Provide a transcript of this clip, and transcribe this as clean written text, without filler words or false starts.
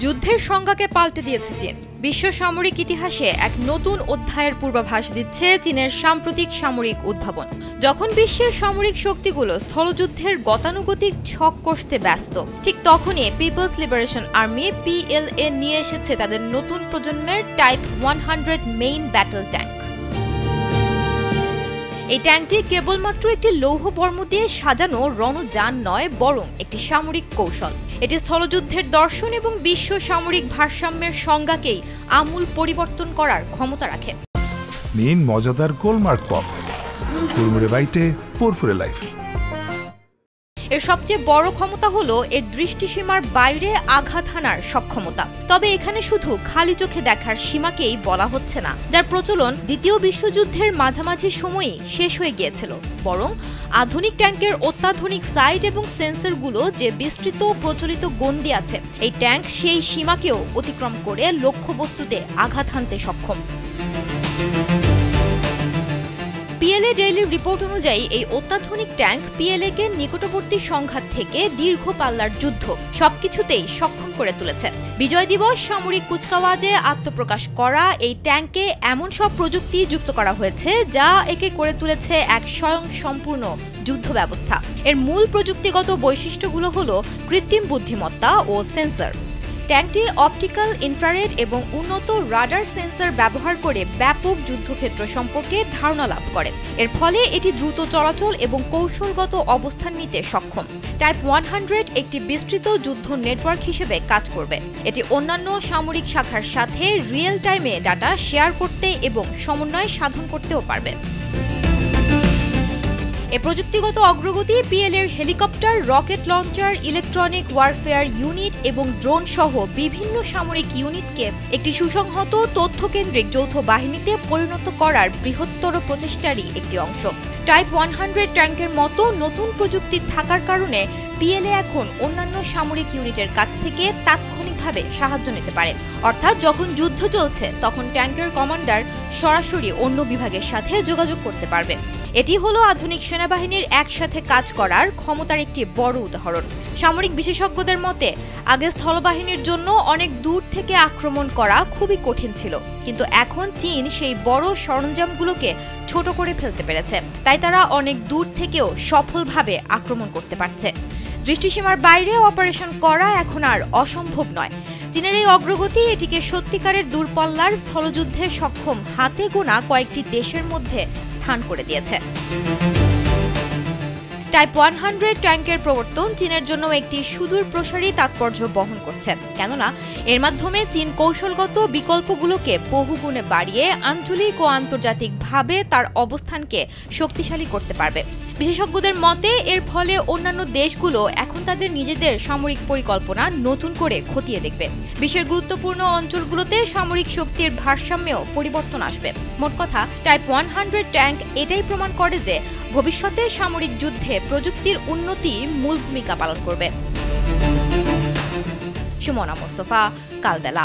যুদ্ধের সংজ্ঞাকে পাল্টে দিয়েছে চীন। বিশ্ব সামরিক ইতিহাসে এক নতুন অধ্যায়ের পূর্বাভাস দিচ্ছে চীনের সাম্প্রতিক সামরিক উদ্ভাবন। যখন বিশ্বের সামরিক শক্তিগুলো স্থলযুদ্ধের গতানুগতিক ছক কষতে ব্যস্ত, ঠিক তখনই পিপলস লিবারেশন আর্মি PLA নিয়ে এসেছে তাদের নতুন প্রজন্মের টাইপ 100 মেইন ব্যাটল ট্যাঙ্ক। এই ট্যাঙ্কটি কেবলমাত্র একটি লৌহ বর্ম দিয়ে সাজানো রণযান নয়, বরং একটি সামরিক কৌশল। এটি স্থলযুদ্ধের দর্শন এবং বিশ্ব সামরিক ভারসাম্যের সংজ্ঞাকেই আমূল পরিবর্তন করার ক্ষমতা রাখে। নিন মজাদার গোলমার্ক পপ, কুড়মুড়ে বাইটে ফুরফুরে লাইফ। এর সবচেয়ে বড় ক্ষমতা হলো এর দৃষ্টিসীমার বাইরে আঘাত হানার সক্ষমতা। তবে এখানে শুধু খালি চোখে দেখার সীমাকেই বলা হচ্ছে না, যার প্রচলন দ্বিতীয় বিশ্বযুদ্ধের মাঝামাঝি সময়েই শেষ হয়ে গিয়েছিল, বরং আধুনিক ট্যাঙ্কের অত্যাধুনিক সাইট এবং সেন্সরগুলো যে বিস্তৃত প্রচলিত গণ্ডি আছে, এই ট্যাঙ্ক সেই সীমাকেও অতিক্রম করে লক্ষ্যবস্তুতে আঘাত হানতে সক্ষম। PLA ডেইলির রিপোর্ট অনুযায়ী এই অত্যাধুনিক ট্যাঙ্ক PLA কে নিকটবর্তী সংঘাত থেকে দীর্ঘ পাল্লার যুদ্ধ সবকিছুতেই সক্ষম করে তুলেছে। বিজয় দিবস সামরিক কুচকাওয়াজে আত্মপ্রকাশ করা এই ট্যাঙ্কে এমন সব প্রযুক্তি যুক্ত করা হয়েছে যা একে করে তুলেছে এক স্বয়ংসম্পূর্ণ যুদ্ধ ব্যবস্থা। এর মূল প্রযুক্তিগত বৈশিষ্ট্যগুলো হলো কৃত্রিম বুদ্ধিমত্তা ও সেন্সর। ট্যাঙ্কটি অপটিক্যাল, ইনফ্রারেড এবং উন্নত রাডার সেন্সর ব্যবহার করে ব্যাপক যুদ্ধক্ষেত্র সম্পর্কে ধারণা লাভ করে। এর ফলে এটি দ্রুত চলাচল এবং কৌশলগত অবস্থান নিতে সক্ষম। টাইপ 100 একটি বিস্তৃত যুদ্ধ নেটওয়ার্ক হিসেবে কাজ করবে। এটি অন্যান্য সামরিক শাখার সাথে রিয়েল টাইমে ডাটা শেয়ার করতে এবং সমন্বয় সাধন করতেও পারবে। এ প্রযুক্তিগত অগ্রগতি PLA এর helicopter, rocket launcher, electronic warfare unit এবং ড্রোন সহ বিভিন্ন সামরিক ইউনিটকে একটি সুসংহত তথ্যকেন্দ্রিক যৌথ বাহিনীতে পরিণত করার বৃহত্তর প্রচেষ্টারই একটি অংশ। টাইপ 100 ট্যাঙ্কের মতো নতুন প্রযুক্তি থাকার কারণে PLA এখন অন্যান্য সামরিক ইউনিটের কাছ থেকে তাৎক্ষণিকভাবে সাহায্য নিতে পারে। অর্থাৎ যখন যুদ্ধ চলছে তখন ট্যাঙ্কের কমান্ডার সরাসরি অন্য বিভাগের সাথে যোগাযোগ করতে পারবে। এটি হলো আধুনিক সেনাবাহিনীর একসাথে কাজ করার ক্ষমতার একটি বড় উদাহরণ। সামরিক বিশেষজ্ঞদের মতে আগে স্থলবাহিনীর জন্য অনেক দূর থেকে আক্রমণ করা খুবই কঠিন ছিল, কিন্তু এখন চীন সেই বড় সরঞ্জামগুলোকে ছোট করে ফেলতে পেরেছে, তাই তারা অনেক দূর থেকেও সফলভাবে আক্রমণ করতে পারছে। দৃষ্টিসীমার বাইরে অপারেশন করা এখন আর অসম্ভব নয়। চীনের এই অগ্রগতি এটিকে সত্যিকারের দূরপাল্লার স্থলযুদ্ধে সক্ষম হাতে গোনা কয়েকটি দেশের মধ্যে স্থান করে দিয়েছে। টাইপ 100 ট্যাঙ্কের প্রবর্তন চীনের জন্য একটি সুদূর প্রসারী তাৎপর্য বহন করছে, কেননা এর মাধ্যমে চীন কৌশলগত বিকল্পগুলোকে বহুগুণে বাড়িয়ে আঞ্চলিক ও আন্তর্জাতিকভাবে তার অবস্থানকে শক্তিশালী করতে পারবে। বিশেষজ্ঞদের মতে এর ফলে অন্যান্য দেশগুলো এখন তাদের নিজেদের সামরিক পরিকল্পনা নতুন করে খতিয়ে দেখবে। বিশ্বের গুরুত্বপূর্ণ অঞ্চলগুলোতে সামরিক শক্তির ভারসাম্যেও পরিবর্তন আসবে। মোট কথা, টাইপ 100 ট্যাঙ্ক এটাই প্রমাণ করে যে ভবিষ্যতে সামরিক যুদ্ধে প্রযুক্তির উন্নতি মূল ভূমিকা পালন করবে। সুমনা মোস্তফা, কালবেলা।